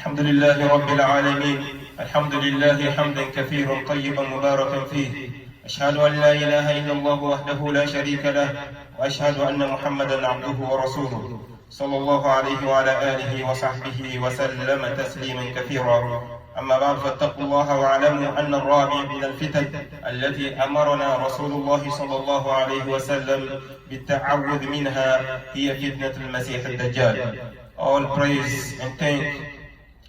الحمد لله رب العالمين الحمد لله حمدا كثيرا طيبا مباركا فيه أشهد أن لا إله إلا الله وحده لا شريك له وأشهد أن محمدا عبده ورسوله صلى الله عليه وعلى آله وصحبه وسلم تسليما كثيرا أما بعد فاتقوا الله واعلموا أن الرابع من الفتن التي أمرنا رسول الله صلى الله عليه وسلم بالتعوذ منها هي فتنة المسيح الدجال. All praise and thank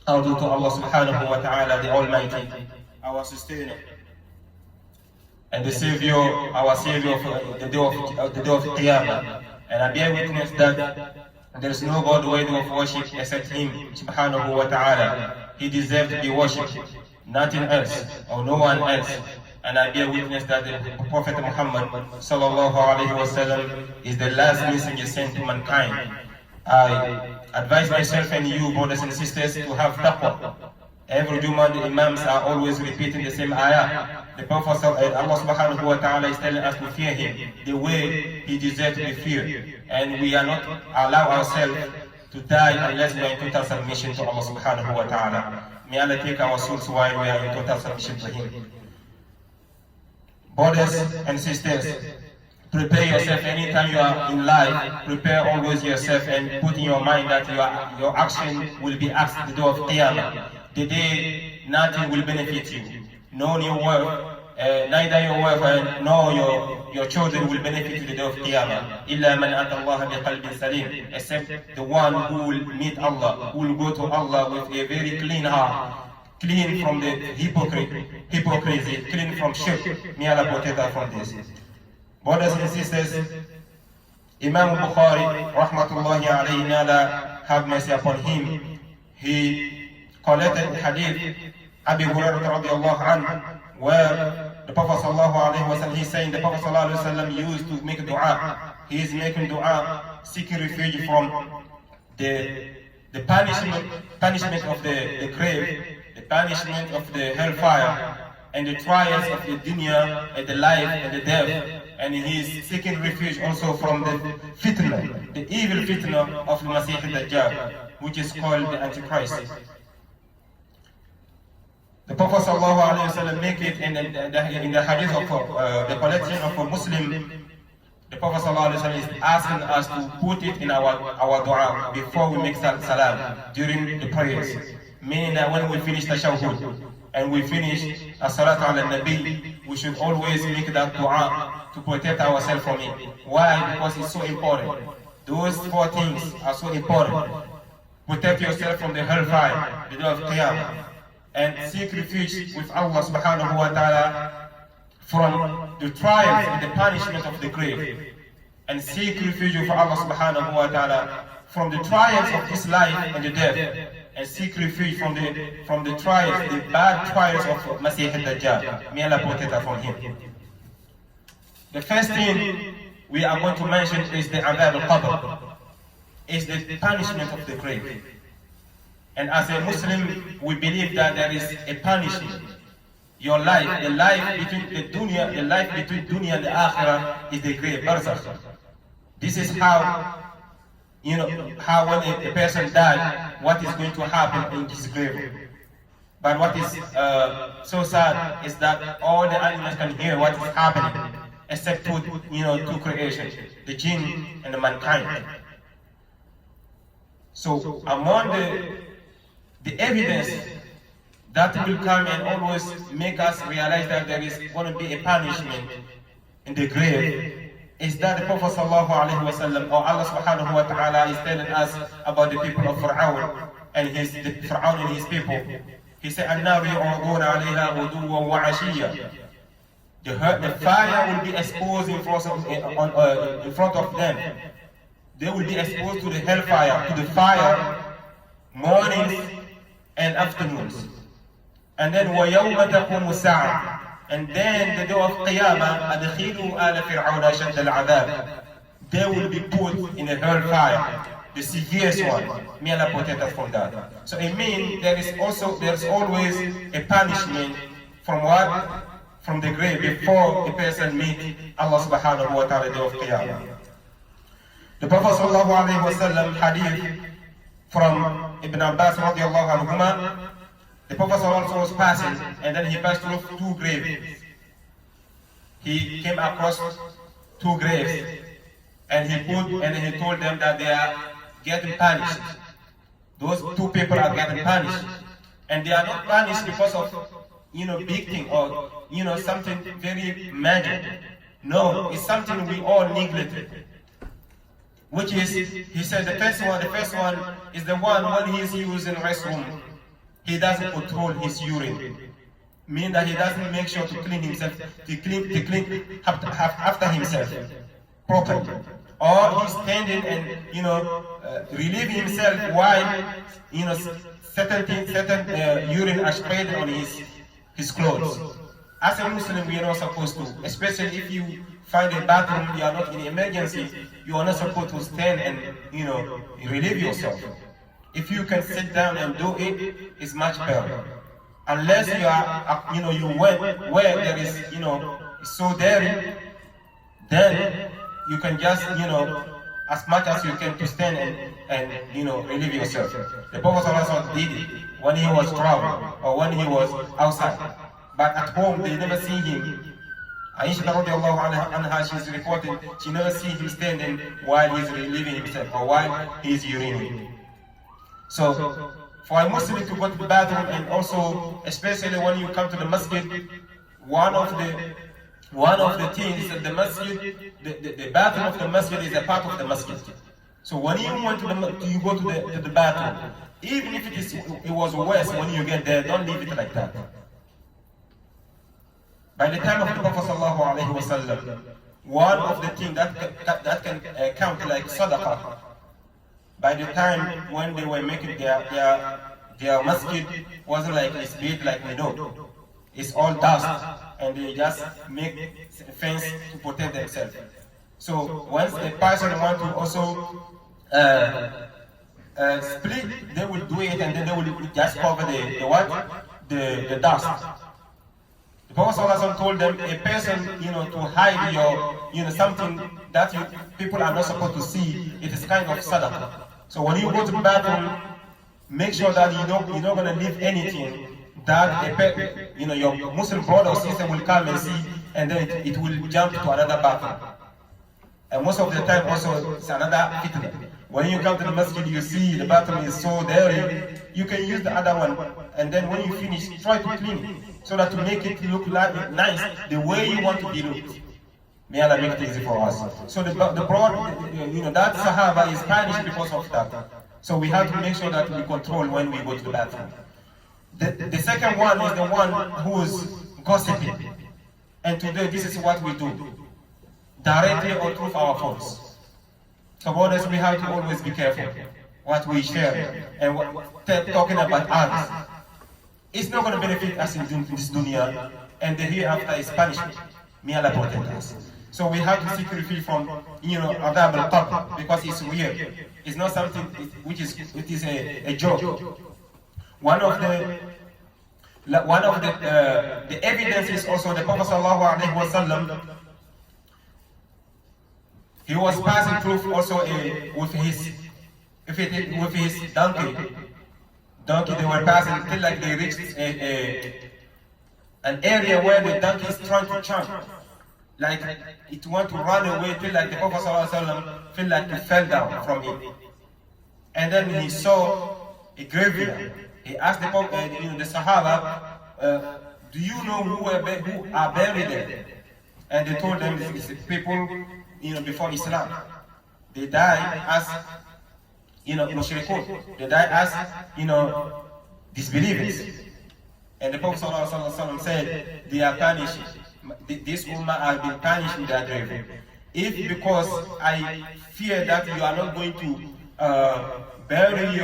are due to Allah subhanahu wa ta'ala, the Almighty, our sustainer and the Savior, our Savior of the day of Qiyamah. And I bear witness that there is no God worthy of worship except Him subhanahu wa ta'ala. He deserves to be worshipped, nothing else or no one else. And I bear witness that the Prophet Muhammad sallallahu alayhi wa sallam is the last messenger sent to mankind. I advise myself and you, brothers and sisters, to have taqwa. Every Jummah, the Imams are always repeating the same ayah. The Prophet Allah subhanahu wa ta'ala is telling us to fear Him the way He deserves to be feared. And we are not allow ourselves to die unless we are in total submission to Allah subhanahu wa ta'ala. May Allah take our souls while we are in total submission to Him. Brothers and sisters, prepare yourself anytime you are in life. Prepare always yourself and put in your mind that your action will be asked the day of Qiyamah. The day nothing will benefit you. No your work, neither your wife nor your children will benefit you the day of Qiyamah. إِلَّا مَنْ أَتَى اللَّهَ بِقَلْبٍ سَلِيمٍ. Except the one who will meet Allah, who will go to Allah with a very clean heart, clean from the hypocrisy, clean from shirk. May Allah protect us from this. Brothers and sisters, Imam Bukhari, rahmatullahi alayhi, may Allah have mercy upon him, he collected hadith Abi Hurairah radiallahu anhu, where the Prophet sallallahu alayhi wa sallam, he's saying the Prophet sallallahu alayhi wa sallam used to make dua. He is making dua, seeking refuge from the punishment of the grave, the punishment of the hellfire, and the trials of the dunya, and the life and the death. And he is seeking refuge also from the fitna, the evil fitna of the Masih al-Dajjal, which is called the Antichrist. The Prophet ﷺ make it in the hadith of the collection of a Muslim. The Prophet ﷺ is asking us to put it in our dua before we make salam during the prayers. Meaning that when we finish tashahhud and we finish as-salat ala nabi, we should always make that dua to protect ourselves from it. Why? Because it's so important. Those four things are so important. Protect yourself from the hellfire, the day of Qiyamah, and seek refuge with Allah subhanahu wa ta'ala from the trials and the punishment of the grave. And seek refuge with Allah subhanahu wa ta'ala from the trials of this life and the death. And seek refuge from the trials, the bad trials of Masih al-Dajjal. May Allah protect us from him. The first thing we are going to mention is the adab al-qabr, is the punishment of the grave. And as a Muslim, we believe that there is a punishment. Your life, the life between the dunya and the akhirah is the grave, barzakh. This is how, how when a person dies, what is going to happen in his grave. But what is so sad is that all the animals can hear what is happening, except two creations, the jinn and the mankind. So among the evidence that will come and always make us realize that there is going to be a punishment in the grave is that the Prophet sallallahu alaihi wasallam, or Allah subhanahu wa ta'ala, is telling us about the people of Fir'aun and his people. He said, "An-naru yu'raduna 'alayha ghuduwwan wa 'ashiyya." The fire will be exposed in front of them. They will be exposed to the hellfire, to the fire, mornings and afternoons. And then وَيَوْمَ تَقُومُ السَّاعَةُ, and then the day of Qiyamah, أَدْخِلُوا آلَ فِرْعَوْنَ أَشَدَّ الْعَذَابِ, they will be put in a hellfire, the severest one. May Allah protect us from that. So it means there is always a punishment from what? From the grave before a person meets Allah subhanahu wa ta'ala the day of Qiyamah. The Prophet sallallahu alayhi wa sallam hadith from Ibn Abbas radiallahu anhuma, the Prophet also was passing, and then he passed through two graves. He came across two graves, and he told them that they are getting punished. Those two people are getting punished, and they are not punished because of big thing or something very major. No, it's something we all neglected. Which is, he said, the first one is the one when he is using restroom, he doesn't control his urine, meaning that he doesn't make sure to clean himself, to clean after himself properly, or he's standing and relieving himself while certain urine are spread on his clothes. As a Muslim, we are not supposed to, especially if you find a bathroom, you are not in emergency, you are not supposed to stand and relieve yourself. If you can sit down and do it, it's much better. Unless you are, you went where there is, so dirty, then you can just, as much as you can to stand and relieve yourself. The Prophet ﷺ did it when he was traveling or when he was outside. But at home, they never see him. Aisha radiallahu anha, she's reporting, she never see him standing while he's relieving himself or while he's urinating. So, for a Muslim to go to the bathroom, and also, especially when you come to the masjid, one of the things that the masjid, the bathroom of the masjid is a part of the masjid. So when you go to the bathroom, even if it was worse when you get there, don't leave it like that. By the time of the Prophet ﷺ, one of the things that can count like sadaqah, by the time when they were making their masjid, wasn't like it's big like we know. It's all dust, and they just make a fence to protect themselves. So once a person wants to also split, they will do it, and then they will just cover the dust. The Prophet ﷺ told them, a person, to hide your, something that people are not supposed to see, it is kind of sadaqah. So when you go to the bathroom, make sure that you're not going to leave anything that your Muslim brother or sister will come and see, and then it will jump to another bathroom. And most of the time also, it's another fitna. When you come to the masjid, you see the bathroom is so dirty, you can use the other one, and then when you finish, try to clean it, so that to make it look nice, the way you want to be looked. May Allah make it easy for us. So the broad, that Sahaba is punished because of that. So we have to make sure that we control when we go to the bathroom. The second one is the one who is gossiping. And today, this is what we do, directly or through our phones. So brothers, we have to always be careful what we share and talking about others. It's not going to benefit us in this dunya, and the hereafter is punishment. May Allah protect us. So we have to seek refuge from, adab al-qabr, because it's real. It's not something which is a joke. One of the evidence is also the Prophet ﷺ. He was passing through also with his donkey. They were passing until like they reached an area where the donkey is trying to jump. Like it want to run away till like the Prophet ﷺ feel like he fell down from it. And then he saw a graveyard. He asked the Sahaba, do you know who are buried there? And they told them it's people before Islam. They died as mushrikun. They died as disbelievers. And the Prophet ﷺ said they are punished. This ummah has been punished with their grave. If because I fear that you are not going to bury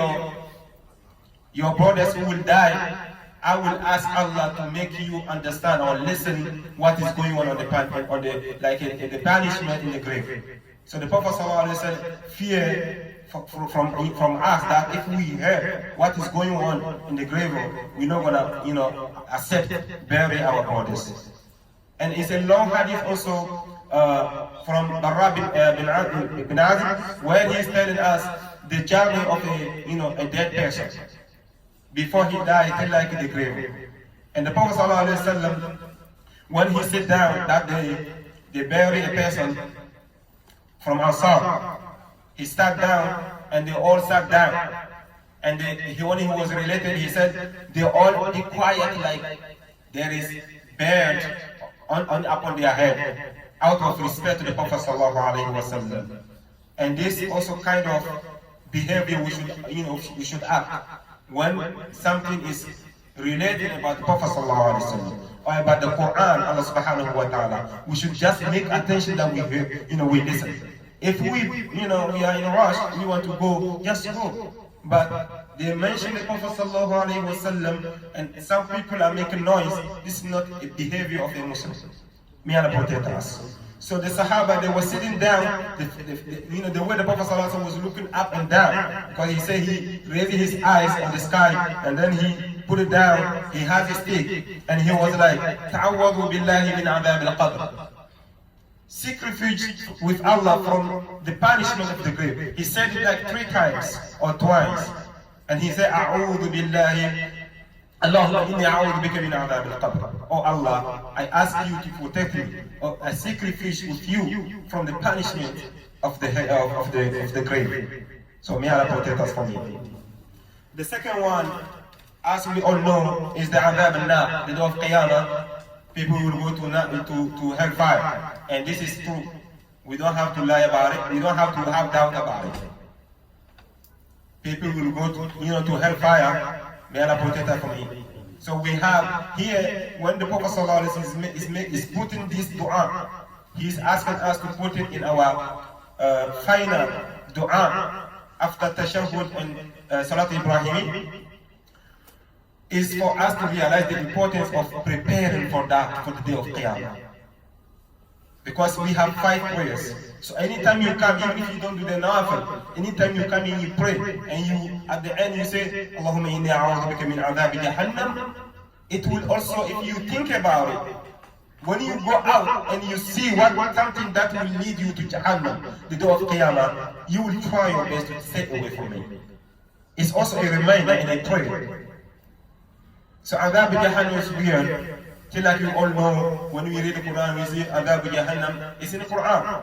your brothers who will die, I will ask Allah to make you understand or listen what is going on the punishment in the grave. So the Prophet ﷺ fear from us that if we hear what is going on in the grave, we're not gonna accept bury our brothers. And it's a long hadith also from Barra bin Azib, where he is telling us the journey of a dead person before he died till like the grave. And the Prophet ﷺ, when he sat down that they bury a person from Ansar, he sat down and they all sat down. And when he was related, he said, they all be quiet like there is bird upon their head, out of respect to the Prophet ﷺ. And this is also kind of behavior we should act when something is related about the Prophet ﷺ or about the Quran, Allah subhanahu wa ta'ala. We should just make attention that we hear, we listen. If we are in a rush, we want to go, just go. But they mention the Prophet ﷺ, and some people are making noise. This is not a behavior of a Muslim. May Allah protect us. So the Sahaba, they were sitting down, the way the Prophet ﷺ was looking up and down, because he said he raised his eyes on the sky, and then he put it down, he has a stick, and he was like, "Ta'awwadu billahi min adhab al-qabr." Seek refuge with Allah from the punishment of the grave. He said it like 3 times or twice. And he said, "A'udhu billahi, Allahumma inni a'udhu bika min adhab al-qabr." Oh Allah, I ask you to protect me. Or I seek refuge with you from the punishment of the grave. So may Allah protect us from it. The second one, as we all know, is the adhab al-nar, the day of Qiyamah. People will go to hellfire, and this is true. We don't have to lie about it. We don't have to have doubt about it. People will go to hellfire. May Allah protect us from it. So we have here, when the Prophet ﷺ is putting this dua, he is asking us to put it in our final dua after tashahhud and Salat Ibrahimi, is for us to realize the importance of preparing for that, for the day of Qiyamah. Because we have 5 prayers. So anytime you come, even if you don't do the nawafil, anytime you come in, you pray, and you, at the end you say, "Allahumma inni a'udhu bika min adhabi jahannam." It will also, if you think about it, when you go out and you see something that will lead you to Jahannam, the day of Qiyamah, you will try your best to stay away from it. It's also a reminder and a prayer. So Adhab Jahannam is weird. Till like you all know, when we read the Quran, we see Adhab Jahannam. It's in the Quran.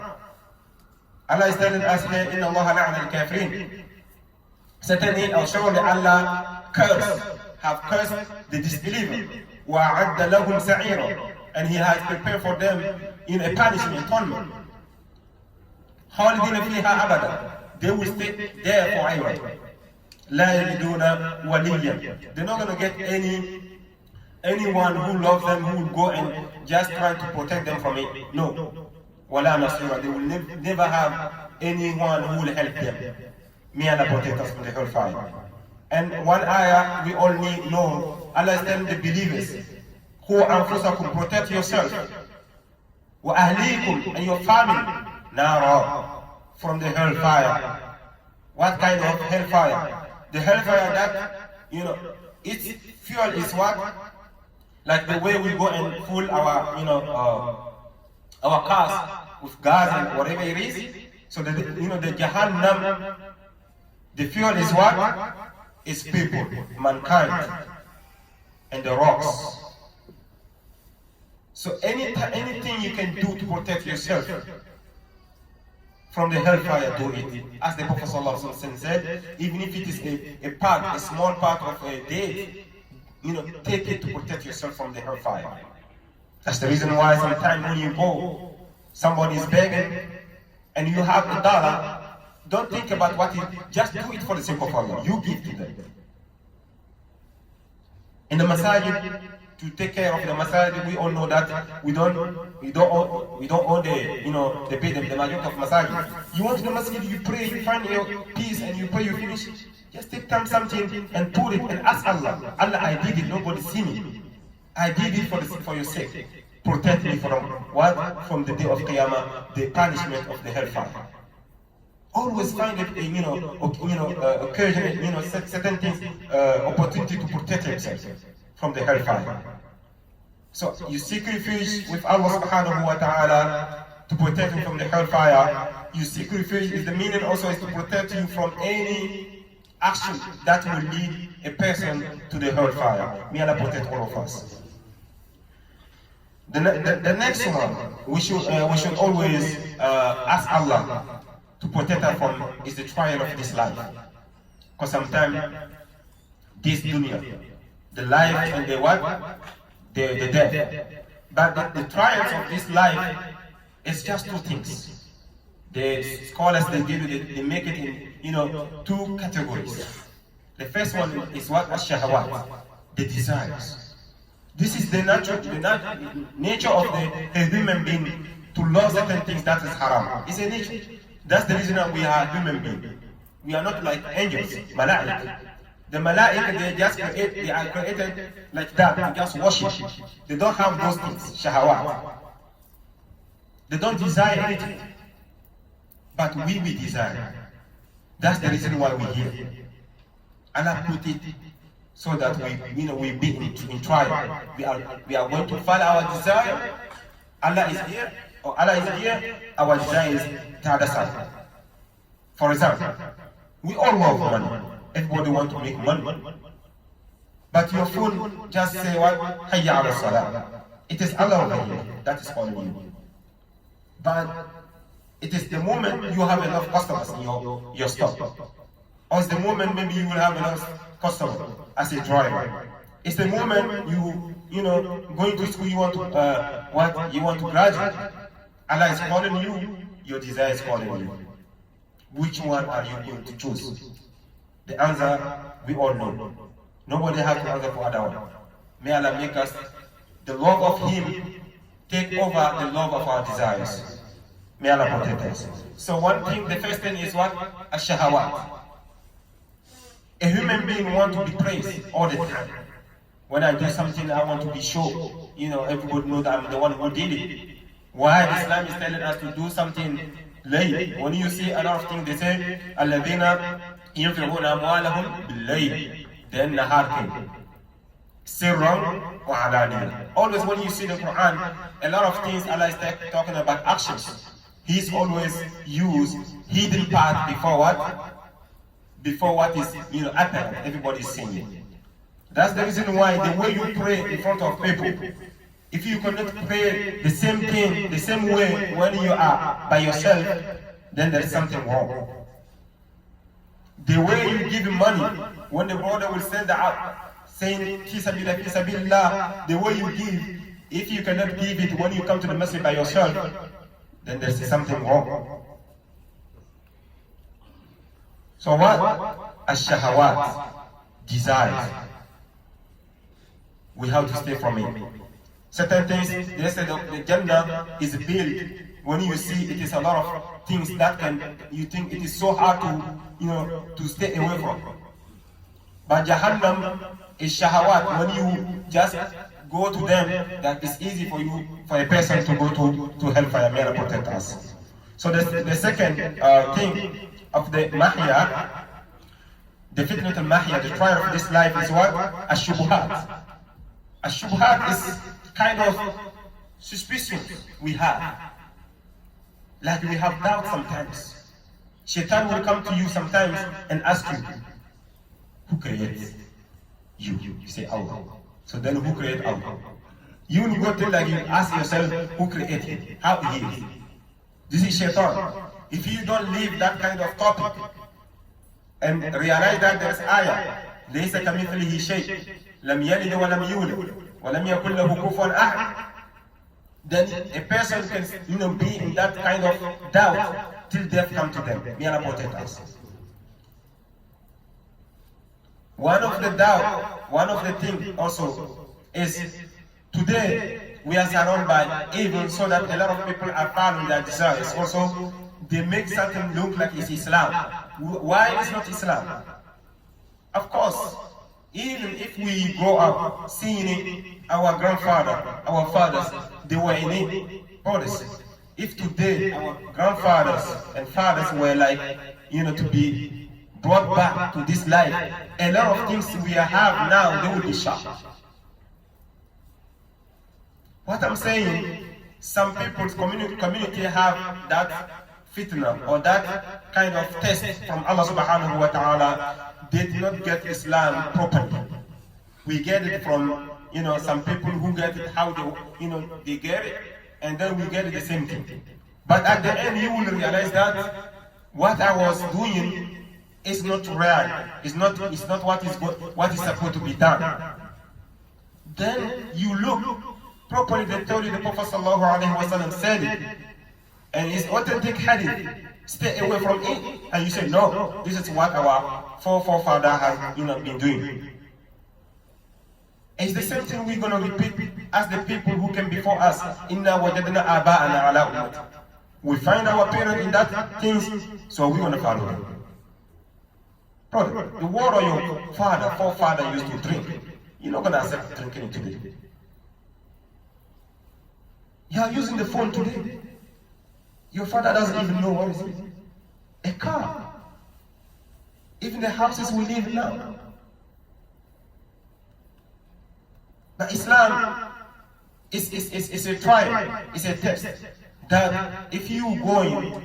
Allah is telling us here, "Inna Allah la'ana al-kafirin." Certainly, or surely Allah have cursed the disbeliever. وَأَعَدَّ لَهُمْ سَعِيرًا. And He has prepared for them in a punishment, atonement. خَالِدِينَ فِيهَا أَبَدًا. They will stay there forever. لَا يَجِدُونَ وَلِيًّا. They're not going to get anyone who loves them, who will go and just try to protect them from it. No. وَلَا نَصِيرًا. They will never have anyone who will help them. May Allah protect us from the hellfire. And one ayah we all know, Allah is telling the believers, "Qu anfusakum," protect yourself, wa ahlikum, and your family, nara, from the hellfire. What kind of hellfire? The hellfire that, its fuel is what? Like the way we go and full our cars with gas and whatever it is. So the Jahannam, the fuel is what? It's people, mankind, and the rocks. So anything you can do to protect yourself from the hellfire, do it. As the Prophet ﷺ said, even if it is a small part of a day, take it to protect yourself from the hellfire. That's the reason why sometimes when you go, somebody is begging, and you have $1, don't think about what it, just do it for the sake of Allah. You give to them. In the masajid, to take care of the masajid, we all know that we don't own the majority of masajid. You want the masjid, you pray, you find your peace, and you pray, you finish. Just take time something and put it and ask Allah. Allah, I did it, nobody see me. I did it for your sake. Protect me from what? From the day of Qiyamah, the punishment of the hellfire. Always find it, occasion, certain things, opportunity to protect yourself from the hellfire. So you seek refuge with Allah subhanahu wa ta'ala to protect you from the hellfire. You seek refuge is the meaning also is to protect you from any action that will lead a person to the hellfire. May Allah protect all of us. The next one we should always ask Allah to protect us from is the trial of this life. Because sometimes this dunya, the life and the what? The death. But the trials of this life is just two things. The scholars they make it in two categories. The first one is what? Ash-shahawat, the desires. This is the nature of the human being to love certain things that is haram. It's a nature. That's the reason that we are human beings. We are not like angels, malaik. The malaik, they are created like that, to just worship. They don't have those things, shahawat. They don't desire anything. But we desire. That's the reason why we're here. Allah put it so that we be in trial. We are going to follow our desire. Allah is here, our desire is the other side. For example, we all love money. Everybody wants to make money. But your phone just say what? Hayya ala salah. It is Allah over here that is calling you. But it is the moment you have enough customers in your store. Or it's the moment maybe you will have enough customers as a driver. It's the moment going to school, you want to graduate. Allah is calling you, your desire is calling you. Which one are you going to choose? The answer we all know. Nobody has to answer for other one. May Allah make us the love of Him take over the love of our desires. May Allah protect us. So the first thing is what? Ash-shahawat. A human being wants to be praised all the time. When I do something, I want to be sure. Everybody knows that I'm the one who did it. Why Islam is telling us to do something late? When you see a lot of things, they say, الَّذِينَ يُنْفِقُونَ أَمْوَالَهُمْ بِاللَّيْلِ Then nahar came. Sirran wa alaniya. Always when you see the Quran, a lot of things Allah is talking about actions. He's always used hidden part before what? Before what is apparent, everybody is seeing it. That's the reason why the way you pray in front of people, if you cannot pray the same thing, the same way when you are by yourself, then there's something wrong. The way you give money, when the brother will send out saying fi sabilillah, the way you give, if you cannot give it when you come to the masjid by yourself, then there's something wrong. So what? Ash-shahawat, desires. We have to stay from it. Certain things, they say the Jannah is built. When you see it is a lot of things that you think it is so hard to stay away from. But Jahannam is shahawat. When you just go to them, that is easy for a person to go to hellfire. May Allah protect us. So the second thing of the mahya, the fitnat al-mahya, the trial of this life is what? Ash-shubuhat. Ash-shubuhat is kind of suspicion we have. Like we have doubt sometimes. Shaitan will come to you sometimes and ask you, who created you? You say Allah. So then who created Allah? You will go till you ask yourself, who created? How he is? This is Shaitan. If you don't leave that kind of topic and realize that there's ayah, ليس كمثله شيء لم يلد ولم يولد ولم يكن له كفوا أحد, then a person can be in that kind of doubt till death comes to them. May Allah protect us. One of the things also is today we are surrounded by evil, so that a lot of people are following their desires. Also, they make something look like it's Islam. Why is not Islam? Of course, even if we grow up seeing it, our grandfather, our fathers, they were in it policy. If today our grandfathers and fathers were to be brought back to this life, a lot of things we have now, they will be shocked. What I'm saying, some people's community have that fitna or that kind of test from Allah subhanahu wa ta'ala did not get Islam properly. We get it from, some people who get it how they get it, and then we get it the same thing. But at the end, you will realize that what I was doing is not real. It's not what is supposed to be done. Then you look properly. They tell you the Prophet sallallahu alaihi wasallam said it, and it's authentic hadith. Stay away from it, and you say no. This is what our forefather has been doing. It's the same thing we're going to repeat as the people who came before us. Inna wajadna aba'ana ala ummati. We find our parents in that things, so we're going to follow them. Brother, the water your forefather used to drink, you're not going to accept drinking it today. You are using the phone today. Your father doesn't even know what is it. A car. Even the houses we live in now. But Islam is a trial, it's a test. That if you going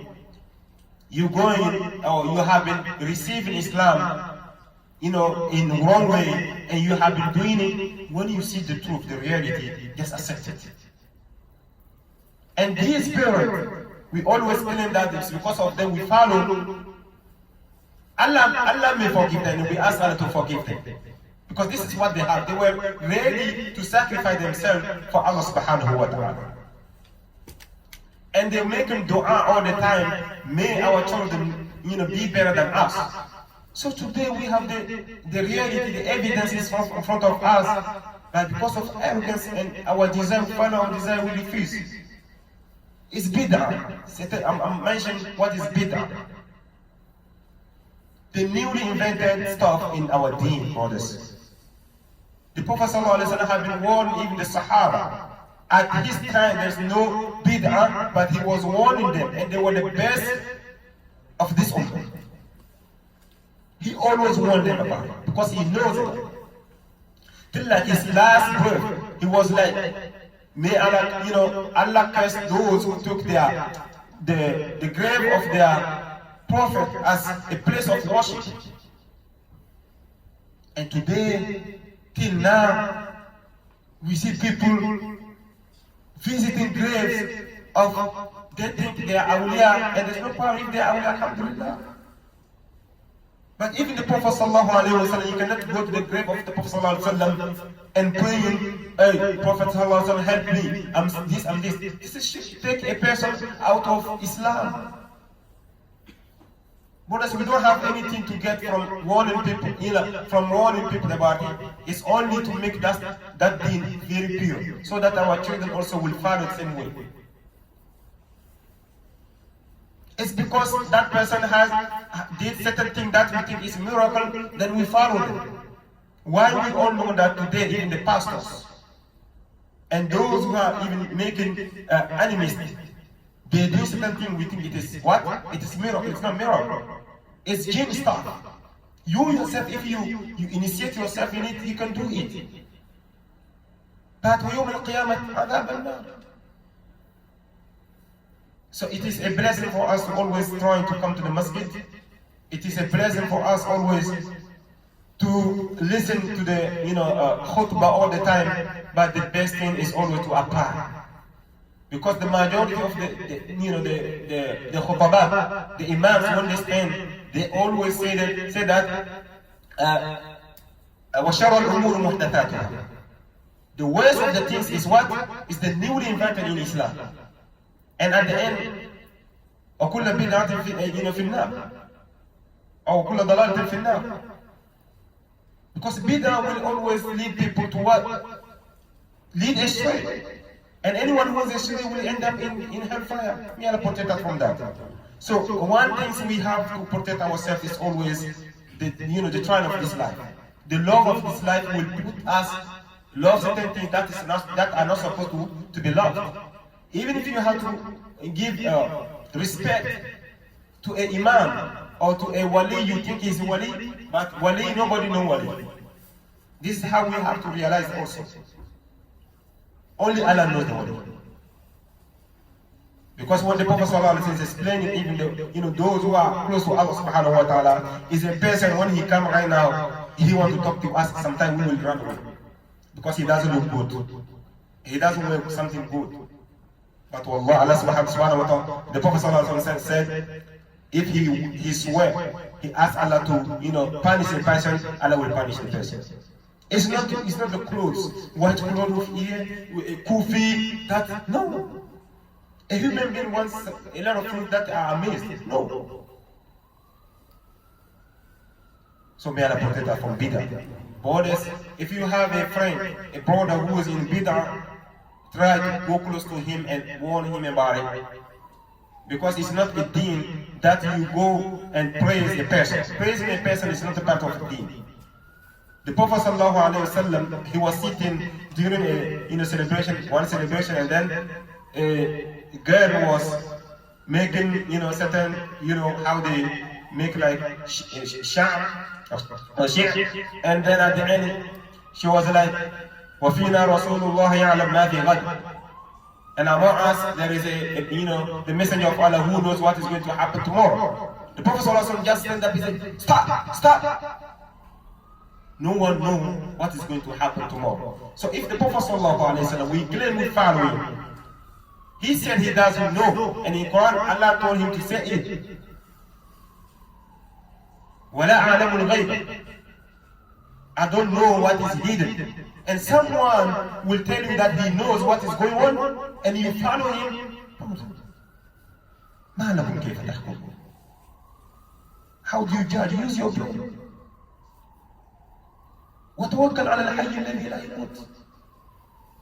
or you have been receiving Islam, in the wrong way, and you have been doing it, when you see the truth, the reality, just accept it. And these parents, we always claim that it's because of them we follow. Allah may forgive them, and we ask Allah to forgive them. Because this is what they have. They were ready to sacrifice themselves for Allah subhanahu wa ta'ala. And they're making dua all the time, may our children, be better than us. So today we have the reality, the evidence is in front of us, that because of arrogance and our desire, follow our desire, we refuse. It's bid'ah. I'm mentioning what is bid'ah. The newly invented stuff in our deen, brothers. The Prophet ﷺ had been warned, even the Sahaba. At his time, there's no bid'ah, but he was warning them, and they were the best of this ummah. He always warned them about it, because he knows it. Till like his last breath, he was like, may Allah, Allah curse those who took the grave of their prophet as a place of worship. And today, till now, we see people visiting graves of they think they are awliya, and there's no power if they are awliya, alhamdulillah. But even the Prophet sallallahu alaihi wasallam, you cannot go to the grave of the Prophet sallallahu alaihi wasallam and praying, hey, Prophet sallallahu alaihi wasallam, help me, I'm this. This is shirk. Take a person out of Islam. Brothers, we don't have anything to get from warning people about it. It's only to make that deen very pure, so that our children also will follow the same way. It's because that person did certain thing that we think is a miracle, then we follow them. Why we all know that today, even the pastors and those who are even making enemies, they do certain thing we think it is what? It is miracle. It's not miracle. It's jinn stuff. You yourself, if you initiate yourself in it, you can do it. But ويوم القيامة عذاب النار. So it is a blessing for us to always try to come to the masjid. It is a blessing for us always to listen to the khutbah all the time. But the best thing is always to apply. Because the majority of the khutbah, the imams, when they stand, they always say that وَشَرَ الْأُمُورُ مُحْدَثَاتُهَا. The worst of the things is what? Is the newly invented in Islam. And at the end, وَكُلَّ بِدْعَةٍ فِي النَّارِ أو كُلَّ ضَلَالَةٍ فِي النَّارِ. Because bid'ah will always lead people to what? Lead astray. And anyone who is astray will end up in hellfire. May Allah protect us from that. So one thing we have to protect ourselves is always the trial of this life. The love of this life will put us love certain things that are not supposed to be loved. Even if you have to give respect to an imam or to a wali, you think he's a wali, but wali, nobody knows wali. This is how we have to realize also. Only Allah knows the wali. Because when the Prophet ﷺ is explaining, even those who are close to Allah subhanahu wa ta'ala, is a person when he come right now, he want to talk to us, sometimes we will run away. Because he doesn't look good. He doesn't wear something good. But Allah subhanahu wa ta'ala, the Prophet ﷺ said, if he swear, he asks Allah to punish a person, Allah will punish the person. It's not the clothes, white clothes here, a kufi, that, no. A human being wants a lot of things that are amazed. No. So may Allah protect us from bid'ah. Brothers, if you have a friend, a brother who is in bid'ah, try to go close to him and warn him about it. Because it's not a deen that you go and praise a person. Praising a person is not a part of the deen. The Prophet ﷺ, he was sitting during a celebration, one celebration, and then a girl was making, certain, how they make like sham or shir, and then at the end she was like, وَفِينَا رَسُولُ اللَّهِ يَعْلَمْ مَا فِي غَدٍ. And among us there is the messenger of Allah who knows what is going to happen tomorrow. The Prophet ﷺ just stand up and said, stop. No one knows what is going to happen tomorrow. So if the Prophet ﷺ, we claim we follow him, he said he doesn't know, and in Quran Allah told him to say it. وَلَا أَعْلَمُ الْغَيْبِ. I don't know what is hidden. And someone will tell you that he knows what is going on, and you follow him. How do you judge? Use your brain. وَتَوَكَّلْ عَلَى الْحَيِّ الَّذِي لَا يَمُوتُ.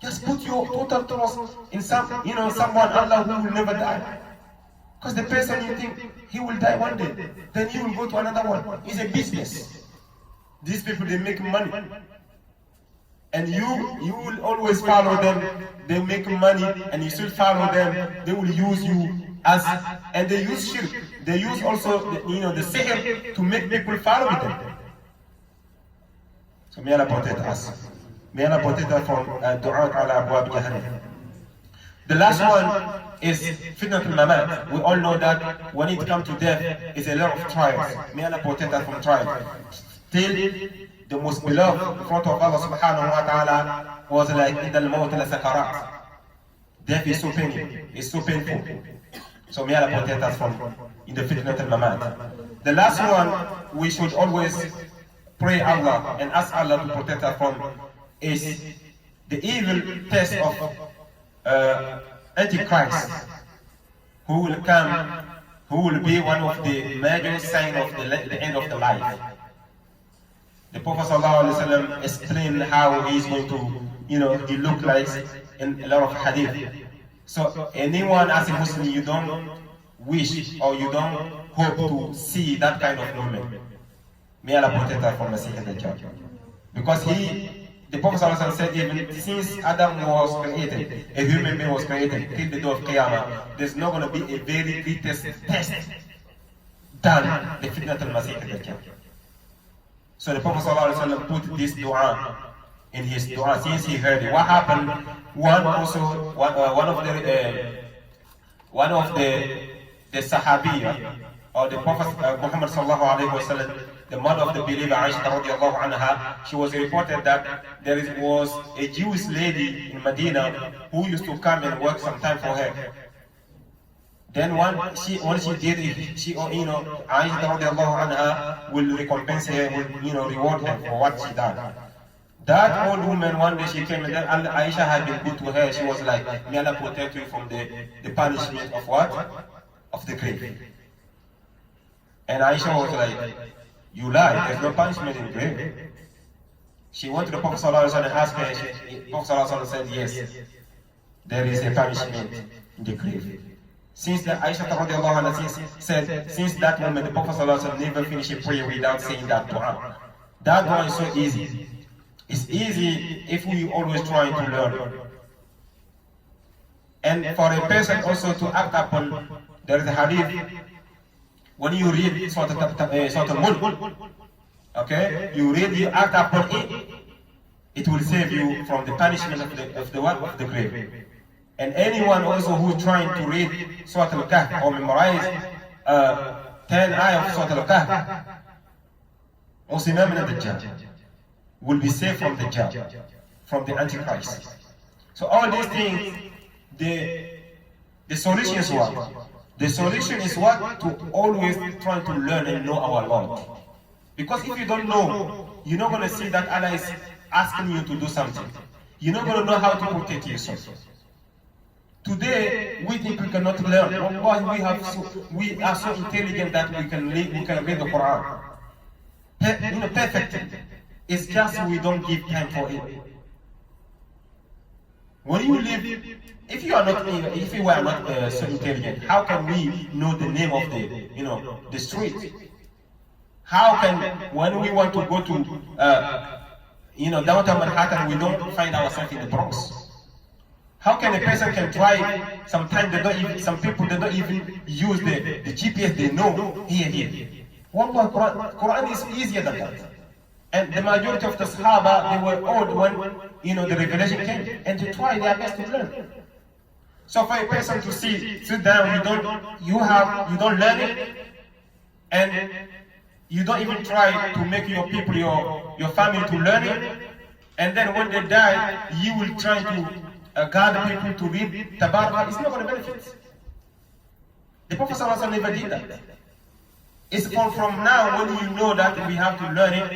Just put your total trust in someone, Allah, who will never die. Because the person you think he will die one day, then he will go to another one. It's a business. These people, they make money. And you will always follow them. They make money and you still follow them. They will use you and they use shirk. They use also the sihr to make people follow them. So may Allah protect us. May Allah protect us from du'at ala abwab jahannam. The last one is fitnatul mamat. We all know that when it comes to death, it's a lot of trials. May Allah protect us from trials. Still, the most beloved in front of Allah subhanahu wa ta'ala was like, إِذَا الْمَوْتِ لَسَكَرَاتٍ. Death is so painful. It's so painful. So may Allah protect us from the fitnatul mamat. The last one we should always pray Allah and ask Allah to protect us from is the evil test of Antichrist, who will come, who will be one of the major signs of the end of the life. The Prophet ﷺ explained how he is going to, he looked like in a lot of hadith. So anyone as a Muslim, you don't wish or you don't hope to see that kind of moment. May Allah protect us from Masih ad-Dajjal. Because the Prophet ﷺ said, even since Adam was created, a human being was created, till the day of Qiyamah, there's not going to be a very greatest test done, the fitnat al-Masih ad-Dajjal. So the Prophet ﷺ put this dua in his dua since he heard it. What happened? One of the Sahabiya, or the Prophet Muhammad sallallahu alaihi wasallam, the mother of the believer Aisha radiallahu anha, she was reported that there was a Jewish lady in Medina who used to come and work sometime for her. Then when she did it, Aisha radiallahu anha will recompense her, will reward her for what she done. That old woman, one day she came and then Aisha had been good to her. She was like, may Allah protect you from the punishment of what? Of the grave. And Aisha was like, you lie, there's no punishment in the grave. She went to the Prophet ﷺ and asked her, the Prophet ﷺ said, yes, there is a punishment in the grave. Since that Aisha radiallahu anha said, since that moment, the Prophet ﷺ never finished a prayer without saying that dua. That dua is so easy. It's easy if we always try to learn. And for a person also to act upon, there is a hadith, when you read Surah Al-Mulk, okay, you act upon it, it will save you from the punishment of the grave. And anyone also who is trying to read Surah Al-Kahf or memorize 10 ayah of Surah Al-Kahf, Usima min al-Dajjal, will be saved from the Dajjal, from the Antichrist. So all these things, the solution is what? The solution is what? To always try to learn and know our Lord. Because if you don't know, you're not going to see that Allah is asking you to do something. You're not going to know how to protect yourself. Today, we think we cannot learn. We are so intelligent that we can read the Quran. Perfectly. It's just we don't give time for it. When you live, if you are not, if you are not so intelligent, how can we know the name of the street? How can, when we want to go to, downtown Manhattan, we don't find ourselves in the Bronx? How can a person can drive? Sometimes some people they don't even use the GPS. They know here. Wallah, Quran is easier than that. And the majority of the Sahaba, they were old when the revelation came, and they try their best to learn. So for a person to sit down, you don't learn it, and you don't even try to make your people, your family to learn it, and then when they die, you will try to gather people to read Tabarak. It's not going to benefit. The Prophet ﷺ never did that. It's from now when you know that we have to learn it.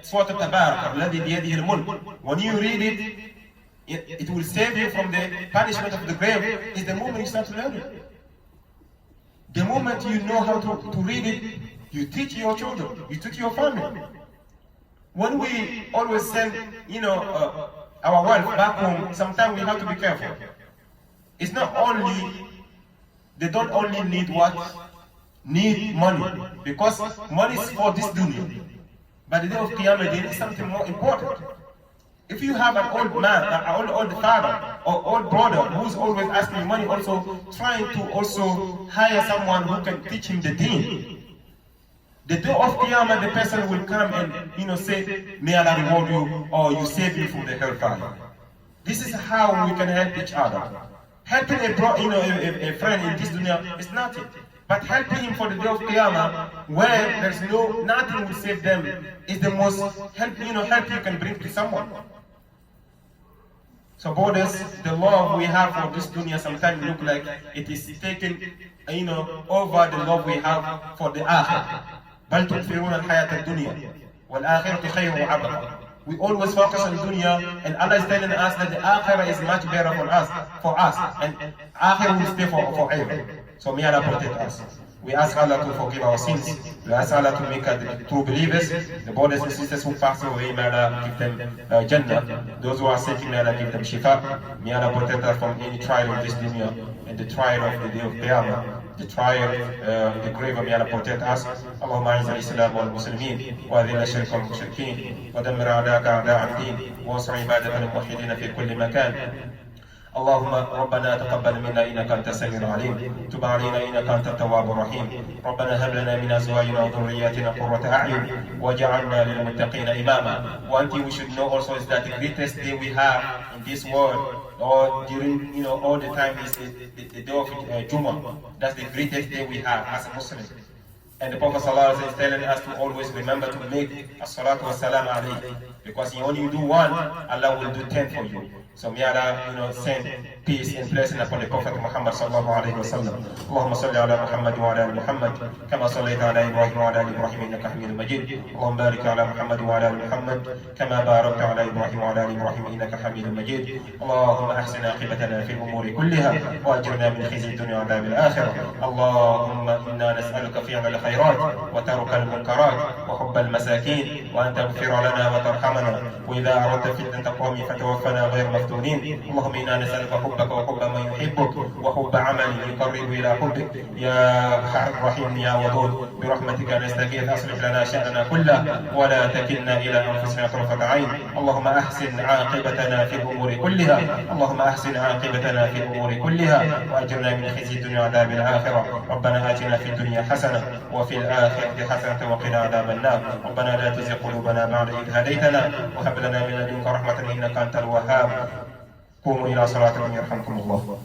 Surah Tabarak, الذي بيده الملك. When you read it, it will save you from the punishment of the grave. Is the moment you start to learn it. The moment you know how to read it, you teach your children, you teach your family. When we always send, our wife back home, sometimes we have to be careful. It's not only, they don't only need money, because money is for this dunya. But the day of Qiyamah, there is something more important. If you have an old man, an old father, or old brother who's always asking money, also trying to also hire someone who can teach him the deen. The day of Qiyamah, the person will come and say, may Allah reward you, or you save you from the hellfire. This is how we can help each other. Helping a friend in this dunya is nothing. But helping him for the day of Qiyamah, where there's nothing will save them, is the most help you can bring to someone. So brothers, the love we have for this dunya sometimes look like it is taken, over the love we have for the akhirah. بل تؤثرون الحياة الدنيا والآخرة خير وأبقى. We always focus on dunya, and Allah is telling us that the akhirah is much better for us, and akhirah will stay forever. So may Allah protect us. We ask Allah to forgive our sins. We ask Allah to make us true believers. The brothers and sisters who pass away, may Allah give them Jannah. Those who are sick, may Allah give them Shifa. May Allah protect us from any trial of this dunya and the trial of the day of Qiyamah. The trial, the grave, may Allah protect us. اللهم أعز الإسلام والمسلمين وأذل الشرك والمشركين ودمر أعداءك أعداء الدين وانصر عبادك الموحدين في كل مكان. اللهم ربنا تقبل منا انك انت السميع العليم، تب علينا انك انت التواب الرحيم. ربنا هب لنا من ازواجنا وذرياتنا قرة اعين واجعلنا للمتقين اماما. One thing we should know also is that the greatest day we have in this world, or during all the time, is the day of Jummah. That's the greatest day we have as a Muslim. And the Prophet ﷺ is telling us to always remember to make as-salatu was-salam alayhi, because when you do one, Allah will do 10 for you. So may Allah, send peace and blessing upon the Prophet Muhammad sallallahu alayhi wa sallam. Allahumma salli ala Muhammad wa ala ali Muhammad, kama sallaita ala Ibrahim wa ala ali Ibrahim innaka Hamidun Majid. Allahumma barik ala Muhammad wa ala ali Muhammad, kama barakta ala Ibrahim wa ala ali Ibrahim innaka Hamidun Majid. Allahumma ahsin aqibatana fil umuri kulliha wa ajirna min khizyi dunya wa adhab al-akhirah. Allahumma inna nas'aluka fi'la al-khayrat wa taruka al-munkarat wa hubba al-masakin wa an taghfira lana wa tarhamana wa idha aradta fitnata qawmi fatawaffana ghayra مفتونين. اللهم إنا نسألك حبك وحب من يحبك وحب عمل يقرب إلى حبك يا رحيم يا ودود. برحمتك نستغيث، أصلح لنا شأننا كله ولا تكلنا إلى أنفسنا طرفة عين. اللهم أحسن عاقبتنا في الأمور كلها، اللهم أحسن عاقبتنا في الأمور كلها وأجرنا من خزي الدنيا وعذاب الآخرة. ربنا آتنا في الدنيا حسنة وفي الآخرة حسنة وقنا عذاب النار. ربنا لا تزغ قلوبنا بعد إذ هديتنا وهب لنا من لدنك رحمة إنك أنت الوهاب. قوموا إلى صلاتكم يرحمكم الله.